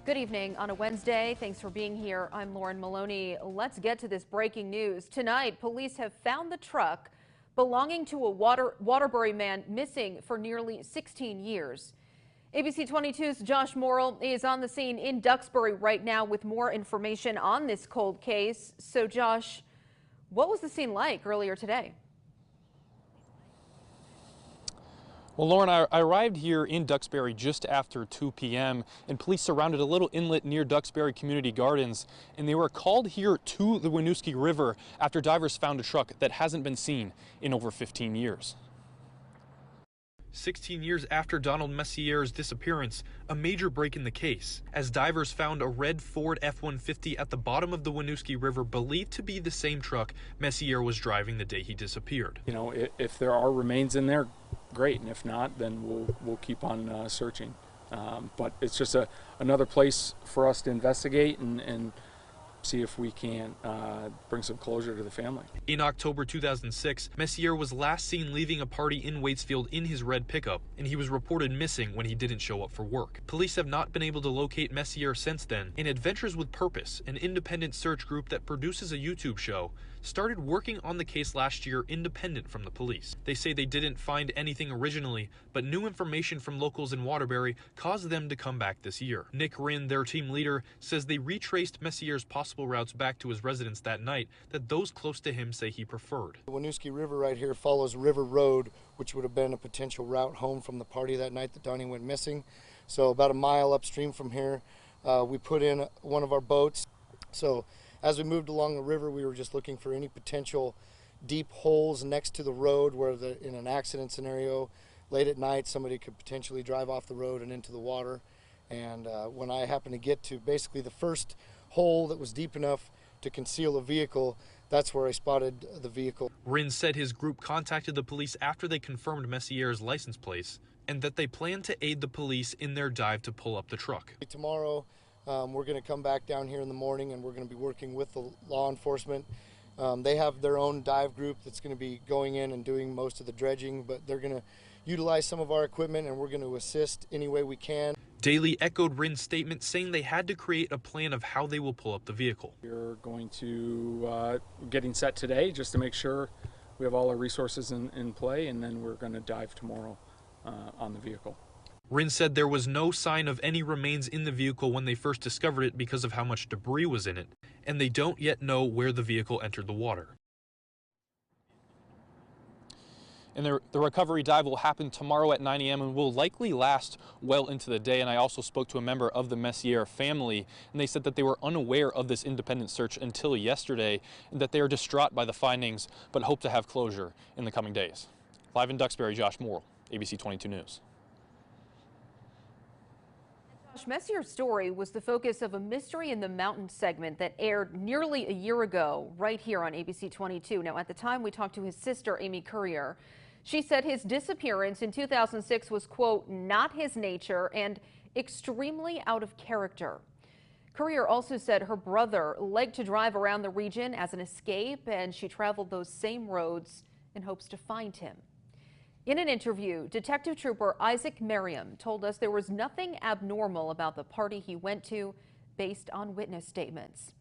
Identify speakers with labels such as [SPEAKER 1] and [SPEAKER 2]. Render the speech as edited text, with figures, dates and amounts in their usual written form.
[SPEAKER 1] Good evening on a Wednesday. Thanks for being here. I'm Lauren Maloney. Let's get to this breaking news. Tonight, police have found the truck belonging to a Waterbury man missing for nearly 16 years. ABC 22's Josh Morrill is on the scene in Duxbury right now with more information on this cold case. So, Josh, what was the scene like earlier today?
[SPEAKER 2] Well, Lauren, I arrived here in Duxbury just after 2 p.m. and police surrounded a little inlet near Duxbury Community Gardens, and they were called here to the Winooski River after divers found a truck that hasn't been seen in over 15 years. 16 years after Donald Messier's disappearance, a major break in the case, as divers found a red Ford F-150 at the bottom of the Winooski River believed to be the same truck Messier was driving the day he disappeared.
[SPEAKER 3] You know, if there are remains in there, great, and if not, then we'll keep on searching. But it's just another place for us to investigate and see if we can bring some closure to the family.
[SPEAKER 2] In October 2006, Messier was last seen leaving a party in Waitsfield in his red pickup, and he was reported missing when he didn't show up for work. Police have not been able to locate Messier since then, and Adventures with Purpose, an independent search group that produces a YouTube show, started working on the case last year independent from the police. They say they didn't find anything originally, but new information from locals in Waterbury caused them to come back this year. Nick Rinn, their team leader, says they retraced Messier's possible routes back to his residence that night that those close to him say he preferred.
[SPEAKER 4] The Winooski River right here follows River Road, which would have been a potential route home from the party that night that Donnie went missing. So about a mile upstream from here, we put in one of our boats. So as we moved along the river, we were just looking for any potential deep holes next to the road where in an accident scenario, late at night, somebody could potentially drive off the road and into the water. And when I happened to get to basically the first hole that was deep enough to conceal a vehicle, that's where I spotted the vehicle.
[SPEAKER 2] Rinn said his group contacted the police after they confirmed Messier's license plates and that they plan to aid the police in their dive to pull up the truck.
[SPEAKER 4] Tomorrow, we're going to come back down here in the morning and we're going to be working with the law enforcement. They have their own dive group that's going to be going in and doing most of the dredging, but they're going to utilize some of our equipment and we're going to assist any way we can.
[SPEAKER 2] Daly echoed Rinn's statement, saying they had to create a plan of how they will pull up the vehicle.
[SPEAKER 3] We're going to getting set today just to make sure we have all our resources in play, and then we're going to dive tomorrow on the vehicle.
[SPEAKER 2] Rinn said there was no sign of any remains in the vehicle when they first discovered it because of how much debris was in it, and they don't yet know where the vehicle entered the water. And the recovery dive will happen tomorrow at 9 a.m. and will likely last well into the day. And I also spoke to a member of the Messier family, and they said that they were unaware of this independent search until yesterday, and that they are distraught by the findings, but hope to have closure in the coming days. Live in Duxbury, Josh Morrill, ABC 22 News.
[SPEAKER 1] Josh, Messier's story was the focus of a Mystery in the Mountains segment that aired nearly a year ago right here on ABC 22. Now, at the time, we talked to his sister, Amy Currier. She said his disappearance in 2006 was, quote, not his nature and extremely out of character. Currier also said her brother liked to drive around the region as an escape, and she traveled those same roads in hopes to find him. In an interview, Detective Trooper Isaac Merriam told us there was nothing abnormal about the party he went to based on witness statements.